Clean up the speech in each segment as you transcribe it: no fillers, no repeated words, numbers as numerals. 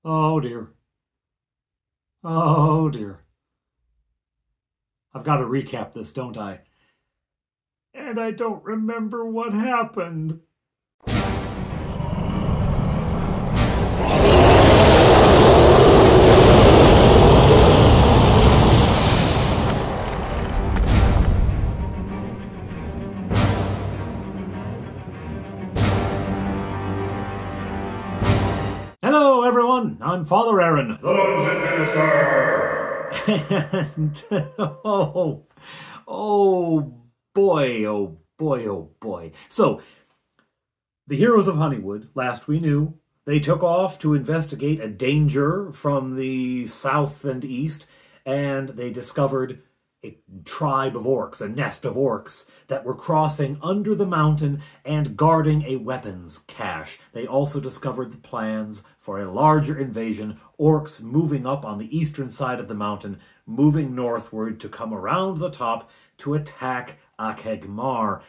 Oh dear. Oh dear. I've got to recap this, don't I? And I don't remember what happened. Hello, everyone. I'm Father Aaron. The Dungeon Minister! And, oh boy, oh boy, oh boy. So, the Heroes of Honeywook, last we knew, they took off to investigate a danger from the south and east, and they discovered a tribe of orcs, a nest of orcs, that were crossing under the mountain and guarding a weapons cache. They also discovered the plans for a larger invasion, orcs moving up on the eastern side of the mountain, moving northward to come around the top to attack Achahd Mar,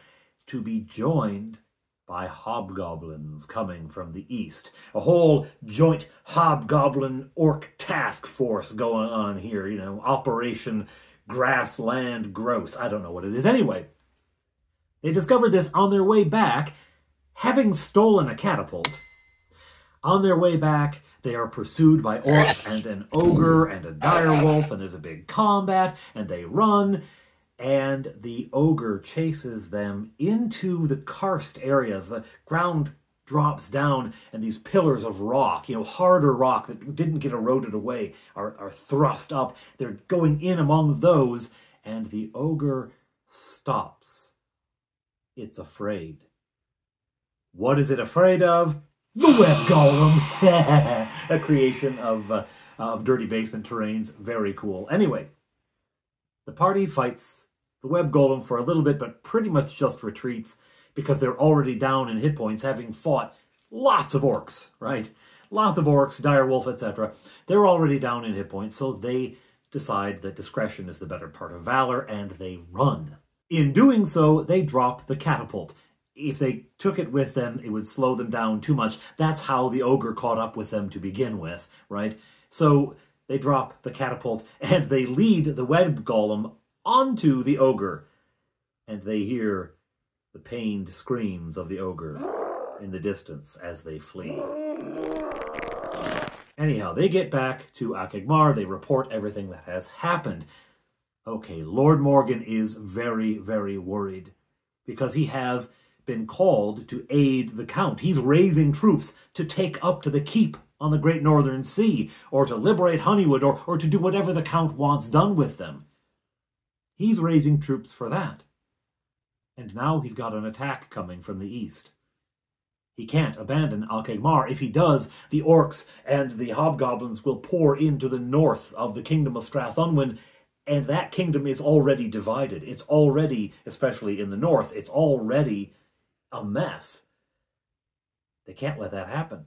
to be joined by hobgoblins coming from the east. A whole joint hobgoblin orc task force going on here, Operation Grassland Gross. I don't know what it is. Anyway, they discovered this on their way back, having stolen a catapult. On their way back, they are pursued by orcs and an ogre and a direwolf, and there's a big combat, and they run, and the ogre chases them into the karst areas. The ground drops down, and these pillars of rock, harder rock that didn't get eroded away, are thrust up. They're going in among those, and the ogre stops. It's afraid. What is it afraid of? The web golem! A creation of Dirty Basement Terrains. Very cool. Anyway, the party fights the web golem for a little bit, but pretty much just retreats, because they're already down in hit points, having fought lots of orcs, right? Lots of orcs, direwolf, etc. They're already down in hit points, so they decide that discretion is the better part of valor, and they run. In doing so, they drop the catapult. If they took it with them, it would slow them down too much. That's how the ogre caught up with them to begin with, right? So they drop the catapult, and they lead the web golem onto the ogre, and they hear the pained screams of the ogre in the distance as they flee. Anyhow, they get back to Achahd Mar. They report everything that has happened. Okay, Lord Morrgan is very, very worried, because he has been called to aid the Count. He's raising troops to take up to the keep on the Great Northern Sea, or to liberate Honeywook, or to do whatever the Count wants done with them. He's raising troops for that. And now he's got an attack coming from the east. He can't abandon Achahd Mar. If he does, the orcs and the hobgoblins will pour into the north of the kingdom of Strathunwyn, and that kingdom is already divided. It's already, especially in the north, it's already a mess. They can't let that happen.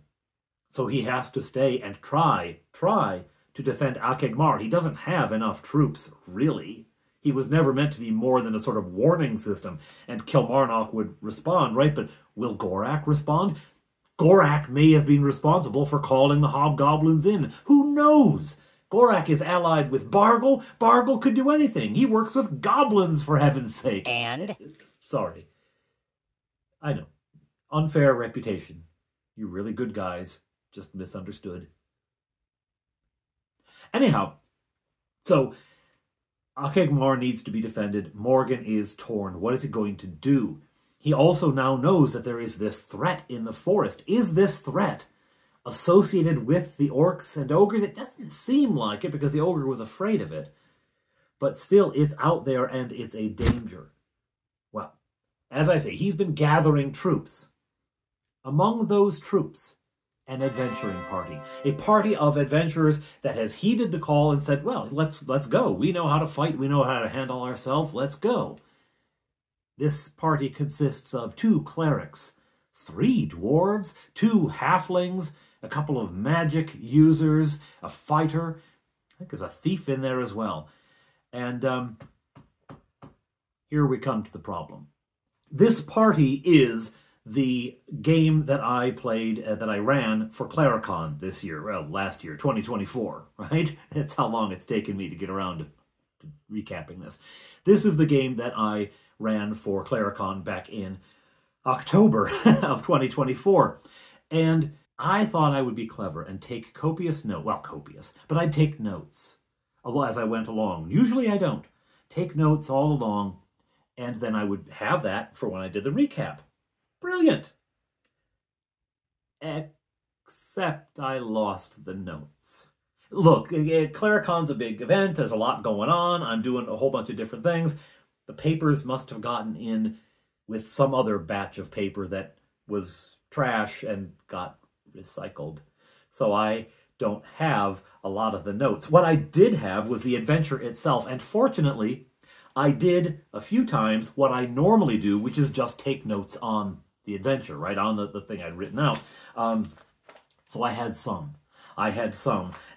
So he has to stay and try to defend Achahd Mar. He doesn't have enough troops, really. He was never meant to be more than a sort of warning system, and Kilmarnock would respond, right? But will Gorak respond? Gorak may have been responsible for calling the hobgoblins in. Who knows? Gorak is allied with Bargle. Bargle could do anything. He works with goblins, for heaven's sake. And? Sorry. I know. Unfair reputation. You really good guys. Just misunderstood. Anyhow, so Achahd Mar needs to be defended. Morrgan is torn. What is he going to do? He also now knows that there is this threat in the forest. Is this threat associated with the orcs and ogres? It doesn't seem like it, because the ogre was afraid of it. But still, it's out there, and it's a danger. Well, as I say, he's been gathering troops. Among those troops, an adventuring party. A party of adventurers that has heeded the call and said, well, let's go. We know how to fight. We know how to handle ourselves. Let's go. This party consists of 2 clerics, 3 dwarves, 2 halflings, a couple of magic users, a fighter. I think there's a thief in there as well. And here we come to the problem. This party is the game that I played, that I ran for CleriCon this year, well, last year, 2024, right? That's how long it's taken me to get around to recapping this. This is the game that I ran for CleriCon back in October of 2024. And I thought I would be clever and take copious notes. Well, copious, but I'd take notes as I went along. Usually I don't. Take notes all along, and then I would have that for when I did the recap. Brilliant. Except I lost the notes. Look, CleriCon's a big event. There's a lot going on. I'm doing a whole bunch of different things. The papers must have gotten in with some other batch of paper that was trash and got recycled. So I don't have a lot of the notes. What I did have was the adventure itself, and fortunately, I did a few times what I normally do, which is just take notes on the adventure, right, on the thing I'd written out. So I had some.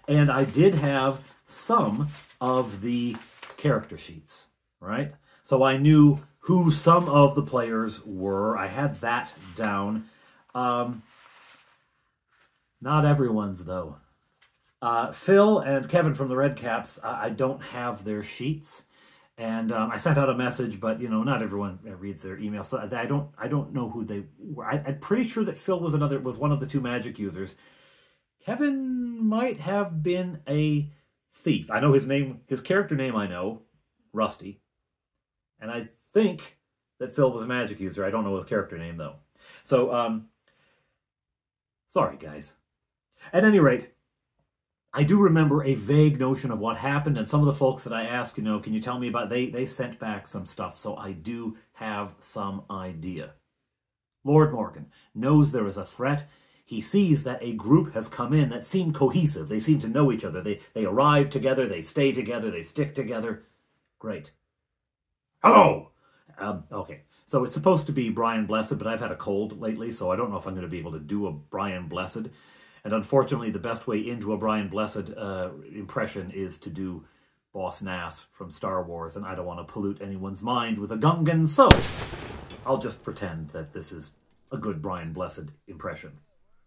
And I did have some of the character sheets, right? So I knew who some of the players were. I had that down. Not everyone's, though. Phil and Kevin from the Red Caps, I don't have their sheets. And I sent out a message, but, not everyone reads their email. So I don't know who they were. I'm pretty sure that Phil was one of the two magic users. Kevin might have been a thief. I know his character name I know, Rusty. And I think that Phil was a magic user. I don't know his character name, though. So, sorry, guys. At any rate, I do remember a vague notion of what happened, and some of the folks that I asked, can you tell me about, they sent back some stuff, so I do have some idea. Lord Morgan knows there is a threat. He sees that a group has come in that seem cohesive. They seem to know each other. They arrive together, they stay together, they stick together. Great. Hello! Okay, so it's supposed to be Brian Blessed, but I've had a cold lately, so I don't know if I'm going to be able to do a Brian Blessed. And unfortunately, the best way into a Brian Blessed impression is to do Boss Nass from Star Wars, and I don't want to pollute anyone's mind with a Gungan, so I'll just pretend that this is a good Brian Blessed impression.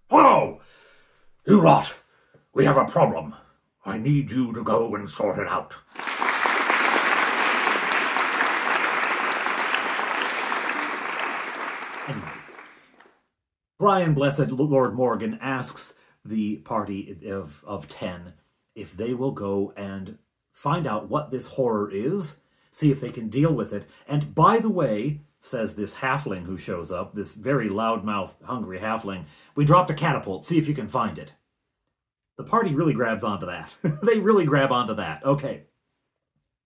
Hello! You lot, we have a problem. I need you to go and sort it out. Anyway, Brian Blessed, Lord Morgan, asks the party of 10 if they will go and find out what this horror is, see if they can deal with it. And by the way, says this halfling who shows up, this very loudmouth, hungry halfling, we dropped a catapult, see if you can find it. The party really grabs onto that. They really grab onto that. Okay.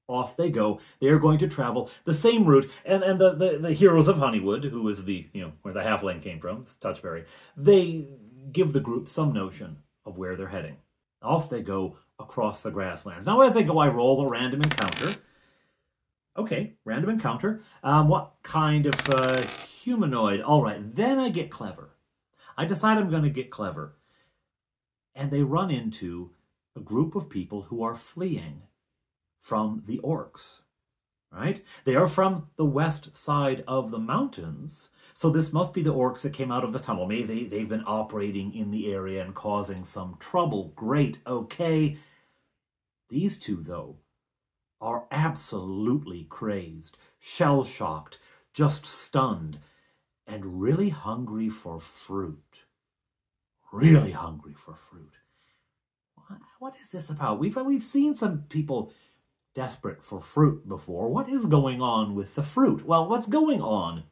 Off they go. They are going to travel the same route, and the Heroes of Honeywood, who is the, where the halfling came from, Touchberry, they give the group some notion of where they're heading. Off they go across the grasslands. Now, as they go, I roll a random encounter. Okay, random encounter. What kind of humanoid? All right, then I get clever. I decide I'm going to get clever. And they run into a group of people who are fleeing from the orcs, right? They are from the west side of the mountains, so this must be the orcs that came out of the tunnel. Maybe they've been operating in the area and causing some trouble. Great, okay. These two, though, are absolutely crazed, shell-shocked, just stunned, and really hungry for fruit. Really hungry for fruit. What is this about? We've seen some people desperate for fruit before. What is going on with the fruit? Well, what's going on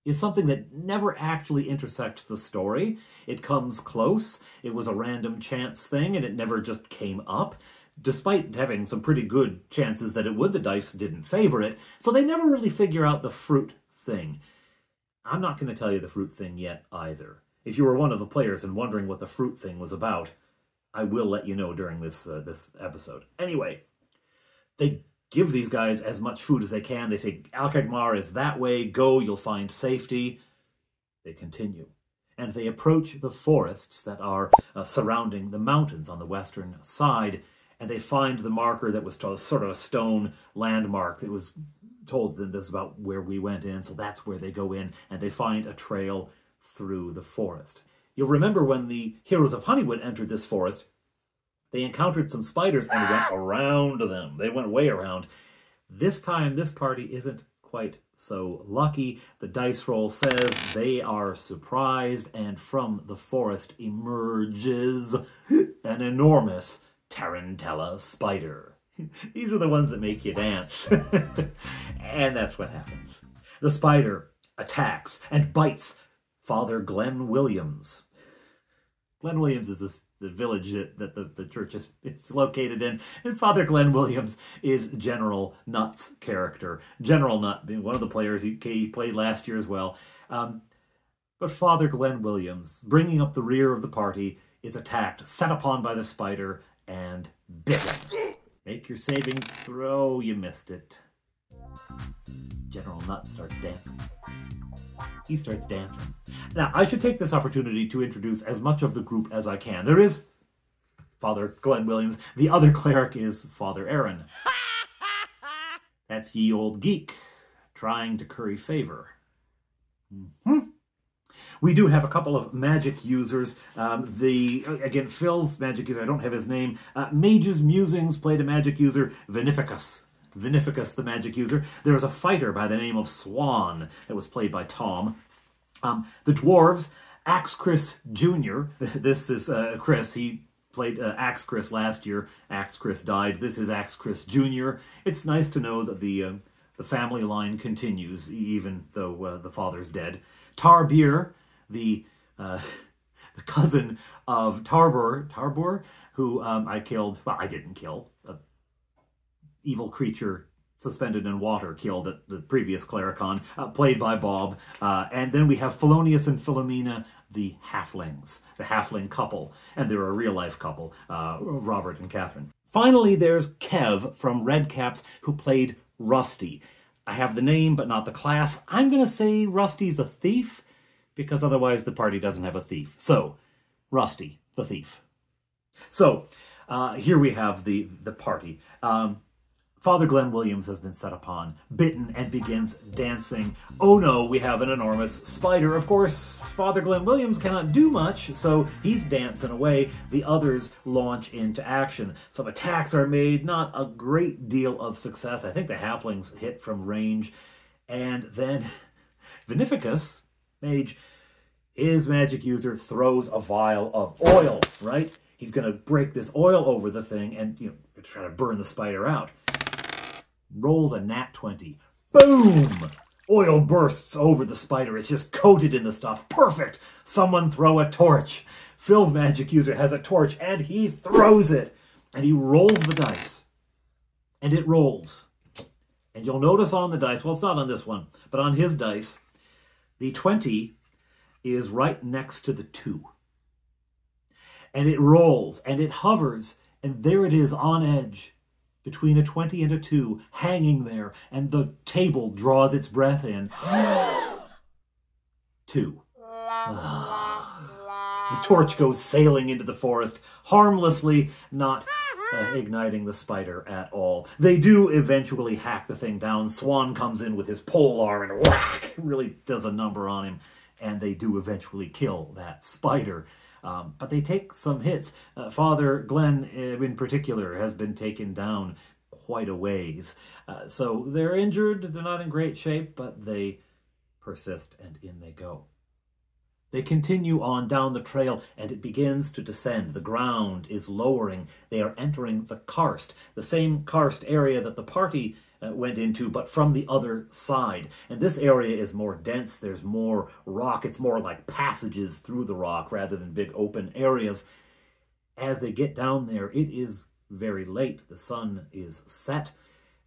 is something that never actually intersects the story. It comes close. It was a random chance thing, and it never just came up. Despite having some pretty good chances that it would, the dice didn't favor it. So they never really figure out the fruit thing. I'm not going to tell you the fruit thing yet either. If you were one of the players and wondering what the fruit thing was about, I will let you know during this episode. Anyway, they give these guys as much food as they can. They say, Achahd Mar is that way. Go, you'll find safety. They continue. And they approach the forests that are surrounding the mountains on the western side. And they find the marker that was sort of a stone landmark that was told them this about where we went in, so that's where they go in, and they find a trail through the forest. You'll remember when the Heroes of Honeywook entered this forest, they encountered some spiders and went around them. They went way around. This time, this party isn't quite so lucky. The dice roll says they are surprised, and from the forest emerges an enormous tarantella spider. These are the ones that make you dance. And that's what happens. The spider attacks and bites Father Glenn Williams. Glenn Williams is the village that the church is located in, and Father Glenn Williams is General Nutt's character. General Nutt being one of the players, he played last year as well. But Father Glenn Williams, bringing up the rear of the party, is attacked, set upon by the spider, and bitten. Make your saving throw. You missed it. General Nutt starts dancing. He starts dancing. Now, I should take this opportunity to introduce as much of the group as I can. There is Father Glenn Williams. The other cleric is Father Aaron. That's ye old geek, trying to curry favor. We do have a couple of magic users. Again, Phil's magic user, I don't have his name. Mage's Musings played a magic user, Vinificus. Vinificus, the magic user. There was a fighter by the name of Swan that was played by Tom. The dwarves, Axe Chris Jr. This is Chris. He played Axe Chris last year. Axe Chris died. This is Axe Chris Jr. It's nice to know that the family line continues, even though the father's dead. Tarbeer, the cousin of Tarbor, who I killed. Well, I didn't kill. Evil creature suspended in water killed at the previous CleriCon, played by Bob. And then we have Felonius and Philomena, the halflings, the halfling couple. And they're a real-life couple, Robert and Catherine. Finally, there's Kev from Redcaps, who played Rusty. I have the name, but not the class. I'm going to say Rusty's a thief, because otherwise the party doesn't have a thief. So, Rusty, the thief. So, here we have the party. Father Glenn Williams has been set upon, bitten, and begins dancing. Oh no, we have an enormous spider. Of course, Father Glenn Williams cannot do much, so he's dancing away. The others launch into action. Some attacks are made, not a great deal of success. I think the halflings hit from range. And then Vinificus, mage, his magic user throws a vial of oil, right? He's going to break this oil over the thing and, try to burn the spider out. Rolls a nat 20. Boom! Oil bursts over the spider. It's just coated in the stuff. Perfect! Someone throw a torch. Phil's magic user has a torch, and he throws it. And he rolls the dice. And it rolls. And you'll notice on the dice, well, it's not on this one, but on his dice, the 20 is right next to the 2. And it rolls, and it hovers, and there it is on edge, between a 20 and a 2, hanging there, and the table draws its breath in. 2. The torch goes sailing into the forest, harmlessly, not igniting the spider at all. They do eventually hack the thing down. Swan comes in with his pole arm and whack, really does a number on him, and they do eventually kill that spider. But they take some hits. Father Glenn, in particular, has been taken down quite a ways. So they're injured, they're not in great shape, but they persist, and in they go. They continue on down the trail, and it begins to descend. The ground is lowering. They are entering the karst, the same karst area that the party went into, but from the other side. And this area is more dense. There's more rock. It's more like passages through the rock rather than big open areas. As they get down there, it is very late. The sun is set,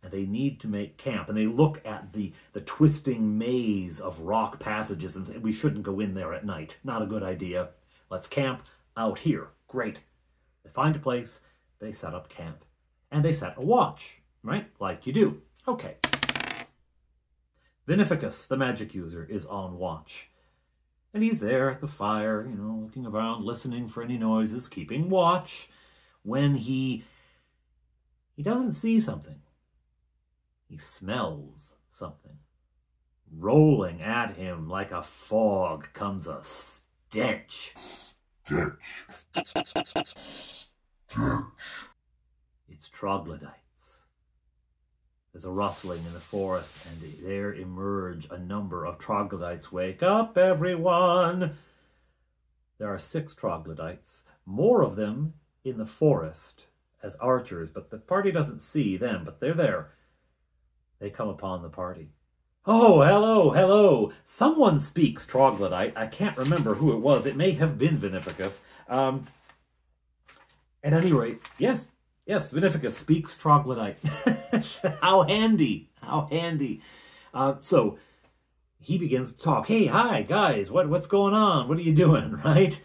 and they need to make camp. And they look at the twisting maze of rock passages and say, we shouldn't go in there at night. Not a good idea. Let's camp out here. Great. They find a place. They set up camp. And they set a watch. Right? Like you do. Okay. Vinificus, the magic user, is on watch. And he's there at the fire, looking around, listening for any noises, keeping watch, when he doesn't see something. He smells something. Rolling at him like a fog comes a stench. It's troglodytes. There's a rustling in the forest, and there emerge a number of troglodytes. Wake up, everyone! There are 6 troglodytes, more of them in the forest as archers, but the party doesn't see them, but they're there. They come upon the party. Oh, hello, hello! Someone speaks troglodyte. I can't remember who it was. It may have been Vinificus. At any rate, yes, Vinificus speaks troglodyte. How handy, how handy. So he begins to talk. Hey, hi, guys, what's going on? What are you doing, right?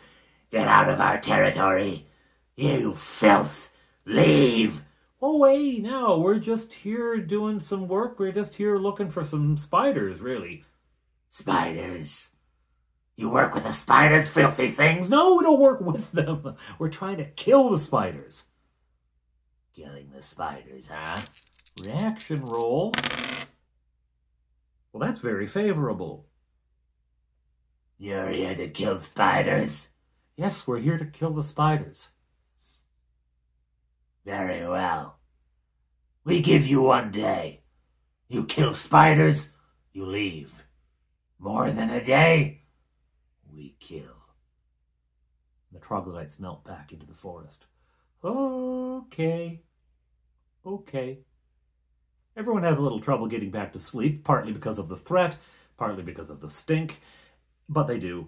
Get out of our territory, you filth! Leave! Oh, hey, no, we're just here doing some work. We're just here looking for some spiders, really. Spiders? You work with the spiders, filthy things? No, we don't work with them. We're trying to kill the spiders. Killing the spiders, huh? Reaction roll. Well, that's very favorable. You're here to kill spiders? Yes, we're here to kill the spiders. Very well. We give you 1 day. You kill spiders, you leave. More than a day, we kill. The troglodytes melt back into the forest. Okay. Everyone has a little trouble getting back to sleep, partly because of the threat, partly because of the stink, but they do.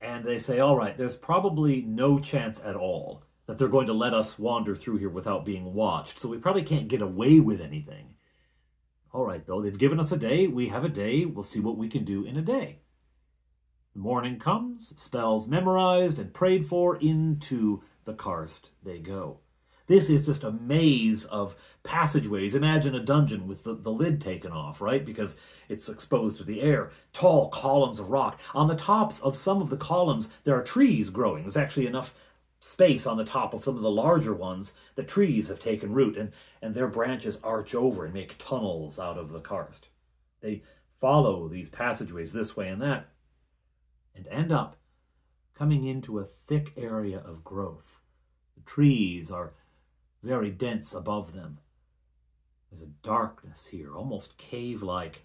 And they say, all right, there's probably no chance at all that they're going to let us wander through here without being watched, so we probably can't get away with anything. All right, though, they've given us a day. We have a day. We'll see what we can do in a day. The morning comes, spells memorized and prayed for, into the karst they go. This is just a maze of passageways. Imagine a dungeon with the lid taken off, right? Because it's exposed to the air. Tall columns of rock. On the tops of some of the columns, there are trees growing. There's actually enough space on the top of some of the larger ones that trees have taken root, and their branches arch over and make tunnels out of the karst. They follow these passageways this way and that, and end up coming into a thick area of growth. The trees are very dense above them. There's a darkness here, almost cave-like,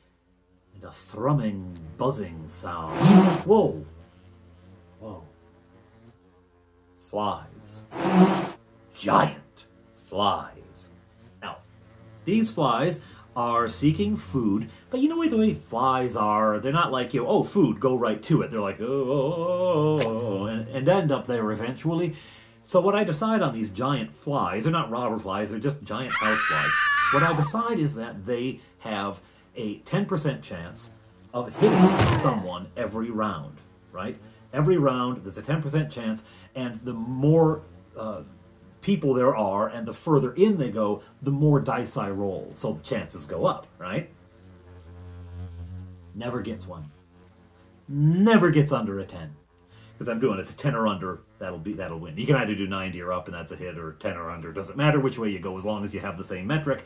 and a thrumming, buzzing sound. Whoa! Whoa. Flies. Giant flies. Now, these flies are seeking food, but you know the way flies are, they're not like, oh, food, go right to it. They're like, oh, and end up there eventually. So what I decide on these giant flies, they're not robber flies, they're just giant house flies. What I decide is that they have a 10% chance of hitting someone every round, right? Every round, there's a 10% chance, and the more people there are, and the further in they go, the more dice I roll, so the chances go up, right? Never gets one. Never gets under a 10. Because I'm doing it's a 10 or under, that'll win. You can either do 90 or up, and that's a hit, or 10 or under. Doesn't matter which way you go, as long as you have the same metric.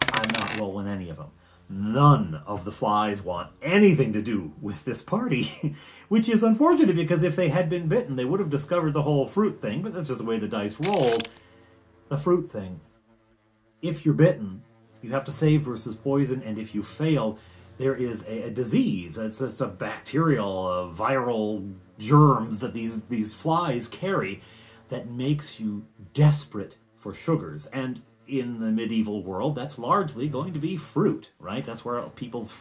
I'm not rolling any of them. None of the flies want anything to do with this party, which is unfortunate, because if they had been bitten, they would have discovered the whole fruit thing, but that's just the way the dice roll. The fruit thing. If you're bitten, you have to save versus poison, and if you fail, there is a disease. It's a bacterial, viral germs that these flies carry that makes you desperate for sugars. And in the medieval world, that's largely going to be fruit, right? That's where people's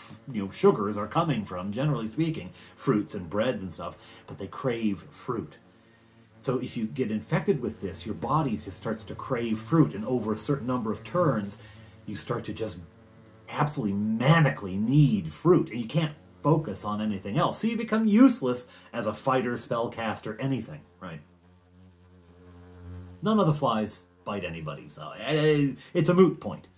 sugars are coming from, generally speaking, fruits and breads and stuff. But they crave fruit. So if you get infected with this, your body just starts to crave fruit, and over a certain number of turns, you start to just absolutely manically need fruit, and you can't focus on anything else. So you become useless as a fighter, spellcaster, anything, right? None of the flies bite anybody, so it's a moot point.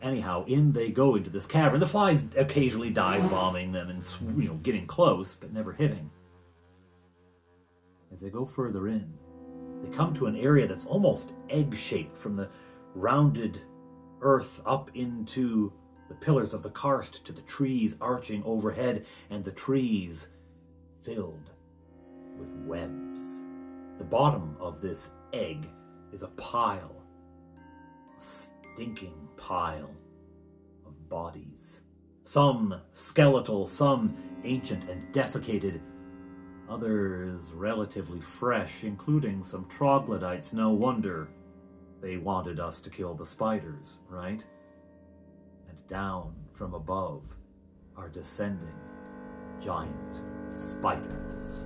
Anyhow, in they go into this cavern. The flies occasionally dive bombing them and getting close, but never hitting. As they go further in, they come to an area that's almost egg-shaped, from the rounded earth up into the pillars of the karst to the trees arching overhead, and the trees filled with webs. The bottom of this egg is a pile, a stinking pile of bodies. Some skeletal, some ancient and desiccated, others relatively fresh, including some troglodytes. No wonder they wanted us to kill the spiders, right? And down from above are descending giant spiders.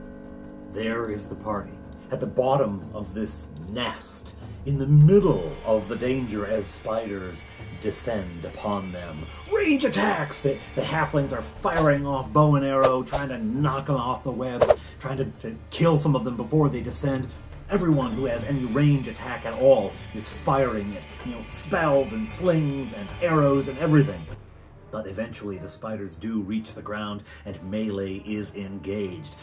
There is the party, at the bottom of this nest, in the middle of the danger as spiders descend upon them. Range attacks! The halflings are firing off bow and arrow, trying to knock them off the webs, trying to kill some of them before they descend. Everyone who has any range attack at all is firing it, spells and slings and arrows and everything. But eventually the spiders do reach the ground and melee is engaged.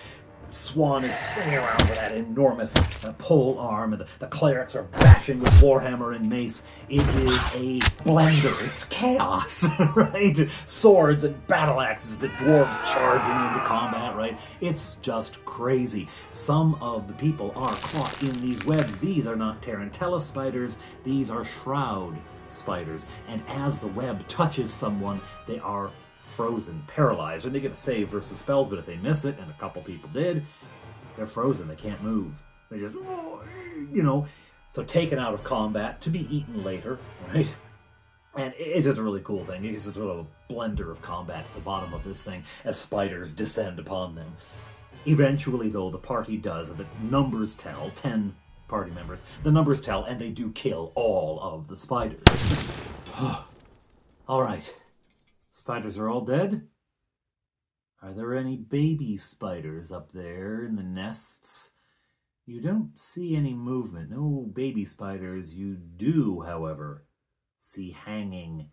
Swan is swinging around with that enormous pole arm, and the clerics are bashing with warhammer and mace. It is a blender. It's chaos, right? Swords and battle axes, the dwarves charging into combat, right? It's just crazy. Some of the people are caught in these webs. These are not tarantella spiders. These are shroud spiders. And as the web touches someone, they are frozen, paralyzed, and they get a save versus spells, but if they miss it, and a couple people did, they're frozen, they can't move. They just, so taken out of combat to be eaten later, right? And it's just a really cool thing. It's just sort of a blender of combat at the bottom of this thing as spiders descend upon them. Eventually, though, the party does, the numbers tell, 10 party members, the numbers tell, and they do kill all of the spiders. All right. Spiders are all dead? Are there any baby spiders up there in the nests? You don't see any movement. No baby spiders. You do, however, see hanging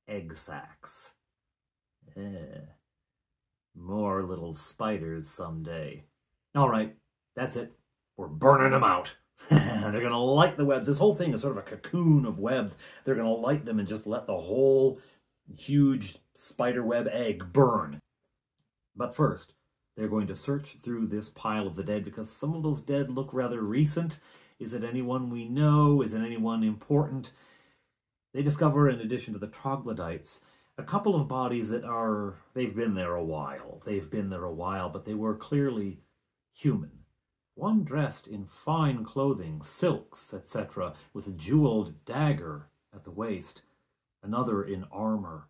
egg sacs. More little spiders someday. All right, that's it. We're burning them out. They're going to light the webs. This whole thing is sort of a cocoon of webs. They're going to light them and just let the whole huge spiderweb egg burn. But first, they're going to search through this pile of the dead because some of those dead look rather recent. Is it anyone we know? Is it anyone important? They discover, in addition to the troglodytes, a couple of bodies that they've been there a while. But they were clearly human. One dressed in fine clothing, silks, etc., with a jeweled dagger at the waist. Another in armor.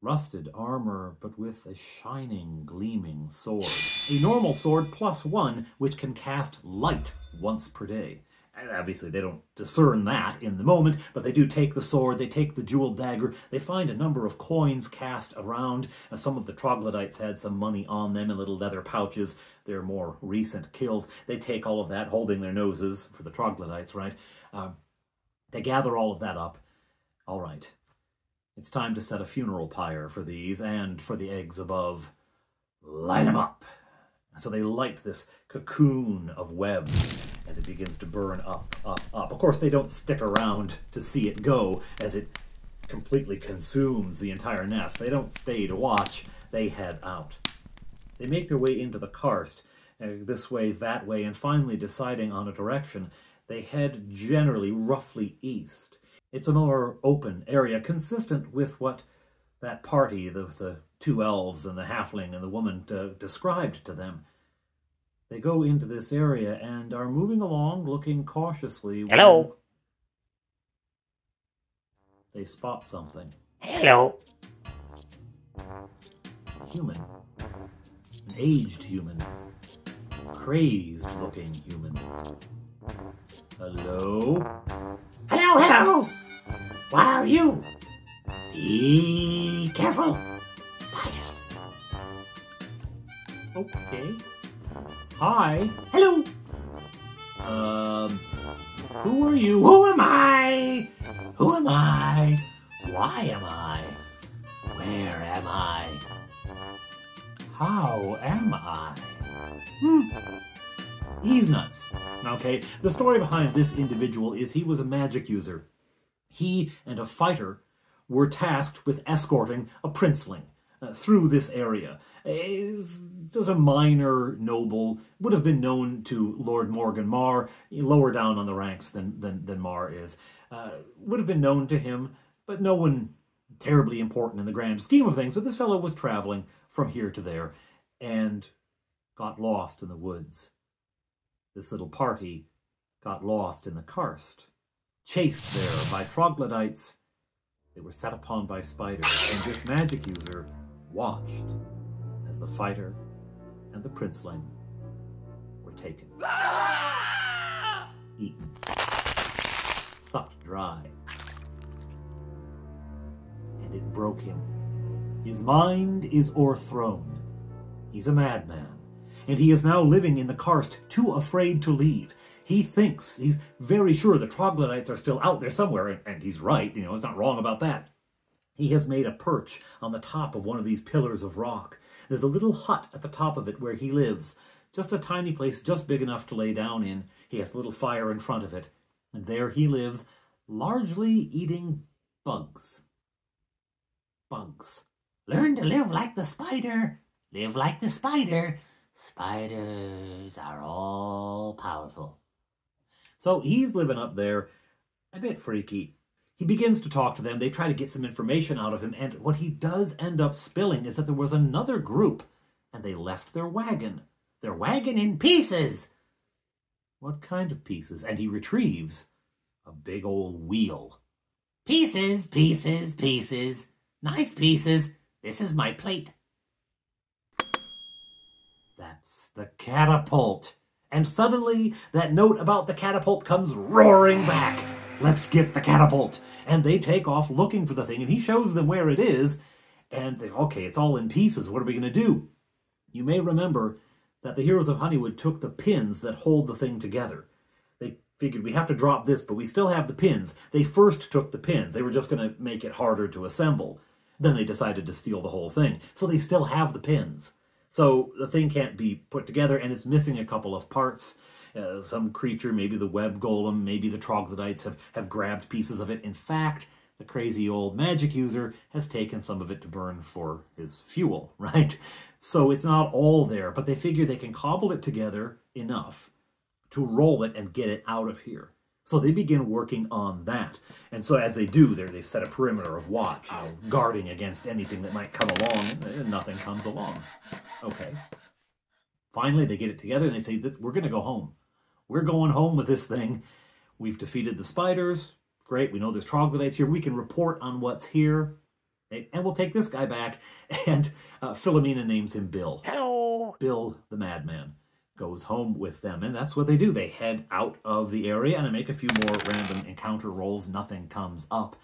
Rusted armor, but with a shining, gleaming sword. A normal sword +1, which can cast light once per day. And obviously, they don't discern that in the moment, but they do take the sword, they take the jeweled dagger, they find a number of coins cast around. Some of the troglodytes had some money on them in little leather pouches. They're more recent kills. They take all of that, holding their noses for the troglodytes, right? They gather all of that up. All right. It's time to set a funeral pyre for these and for the eggs above. Light them up. So they light this cocoon of webs, and it begins to burn up, up, up. Of course, they don't stick around to see it go as it completely consumes the entire nest. They don't stay to watch. They head out. They make their way into the karst, this way, that way, and finally deciding on a direction, they head generally roughly east. It's a more open area, consistent with what that party, the two elves and the halfling and the woman described to them. They go into this area and are moving along, looking cautiously. Hello. They spot something. Hello. Human. An aged human. Crazed-looking human. Hello? Hello, hello. Why are you? Be careful. Spiders. Okay. Hi. Hello. Who are you? Who am I? Who am I? Why am I? Where am I? How am I? He's nuts. Okay, the story behind this individual is he was a magic user. He and a fighter were tasked with escorting a princeling through this area. Just a minor noble, would have been known to Lord Morrgan Mar, lower down on the ranks than Mar is. Would have been known to him, but no one terribly important in the grand scheme of things. But this fellow was traveling from here to there and got lost in the woods. This little party got lost in the karst, chased there by troglodytes. They were set upon by spiders, and this magic user watched as the fighter and the princeling were taken, eaten, sucked dry, and it broke him. His mind is o'erthrown. He's a madman, and he is now living in the karst, too afraid to leave. He thinks, he's very sure the troglodytes are still out there somewhere, and he's right, he's not wrong about that. He has made a perch on the top of one of these pillars of rock. There's a little hut at the top of it where he lives. Just a tiny place, just big enough to lay down in. He has a little fire in front of it. And there he lives, largely eating bugs. Bugs. Learn to live like the spider. Live like the spider. Spiders are all powerful. So he's living up there, a bit freaky. He begins to talk to them. They try to get some information out of him. And what he does end up spilling is that there was another group, and they left their wagon. Their wagon in pieces. What kind of pieces? And he retrieves a big old wheel. Pieces, pieces, pieces. Nice pieces. This is my plate. That's the catapult. And suddenly, that note about the catapult comes roaring back. Let's get the catapult. And they take off looking for the thing, and he shows them where it is. And they, okay, it's all in pieces. What are we going to do? You may remember that the Heroes of Honeywook took the pins that hold the thing together. They figured we have to drop this, but we still have the pins. They first took the pins. They were just going to make it harder to assemble. Then they decided to steal the whole thing. So they still have the pins. So the thing can't be put together, and it's missing a couple of parts. Some creature, maybe the web golem, maybe the troglodytes have grabbed pieces of it. In fact, the crazy old magic user has taken some of it to burn for his fuel, right? So it's not all there, but they figure they can cobble it together enough to roll it and get it out of here. So they begin working on that. And so as they do, they set a perimeter of watch, guarding against anything that might come along, and nothing comes along. Okay. Finally, they get it together, and they say, we're going to go home. We're going home with this thing. We've defeated the spiders. Great, we know there's troglodytes here. We can report on what's here. And we'll take this guy back. And Philomena names him Bill. Hello. Bill, the madman, goes home with them. And that's what they do. They head out of the area, and they make a few more random encounter rolls. Nothing comes up.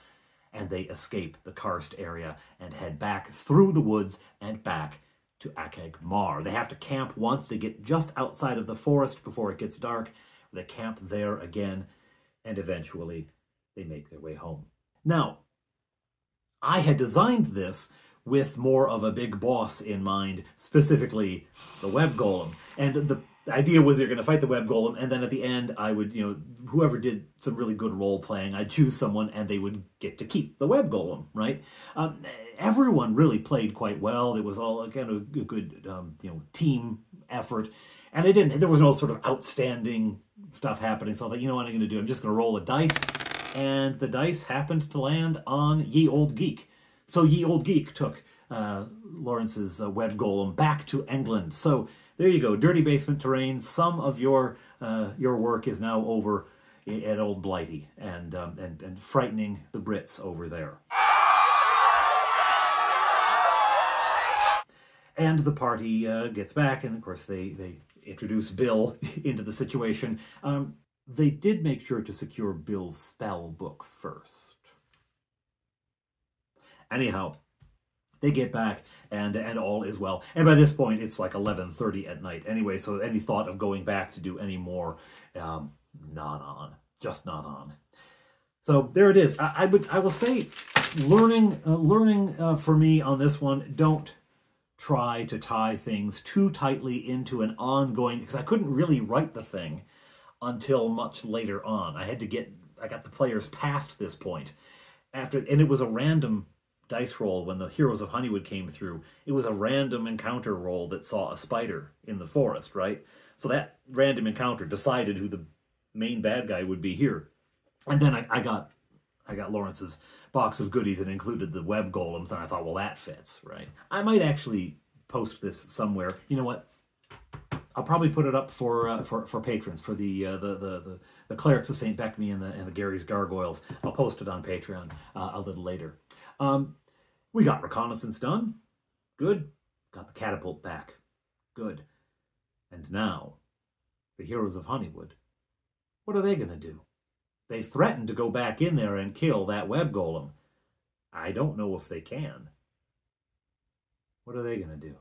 And they escape the karst area and head back through the woods and back to Achahd Mar. They have to camp once. They get just outside of the forest before it gets dark. They camp there again, and eventually they make their way home. Now, I had designed this with more of a big boss in mind, specifically the web golem. And the idea was they're going to fight the web golem, and then at the end, I would, whoever did some really good role playing, I'd choose someone, and they would get to keep the web golem, right? Everyone really played quite well. It was all kind of a good, team effort, and there was no sort of outstanding stuff happening. So I thought, you know what I'm going to do? I'm just going to roll a dice, and the dice happened to land on Ye Old Geek. So Ye Old Geek took Lawrence's web golem back to England. So there you go, Dirty Basement Terrain. Some of your work is now over at Old Blighty and frightening the Brits over there. And the party gets back, and of course they introduce Bill into the situation. They did make sure to secure Bill's spell book first. Anyhow, they get back, and all is well. And by this point, it's like 11:30 at night anyway, so any thought of going back to do any more, not on. Just not on. So there it is. I will say, learning for me on this one, don't try to tie things too tightly into an ongoing, because I couldn't really write the thing until much later on. I got the players past this point. and it was a random dice roll when the Heroes of Honeywood came through. It was a random encounter roll that saw a spider in the forest, right? So that random encounter decided who the main bad guy would be here. And then I got Lawrence's box of goodies and included the web golems, and I thought, well, that fits, right? I might actually post this somewhere. You know what? I'll probably put it up for patrons, for the clerics of St. BECMI and the Gary's Gargoyles. I'll post it on Patreon a little later. We got reconnaissance done. Good. Got the catapult back. Good. And now, the Heroes of Honeywood. What are they going to do? They threatened to go back in there and kill that web golem. I don't know if they can. What are they going to do?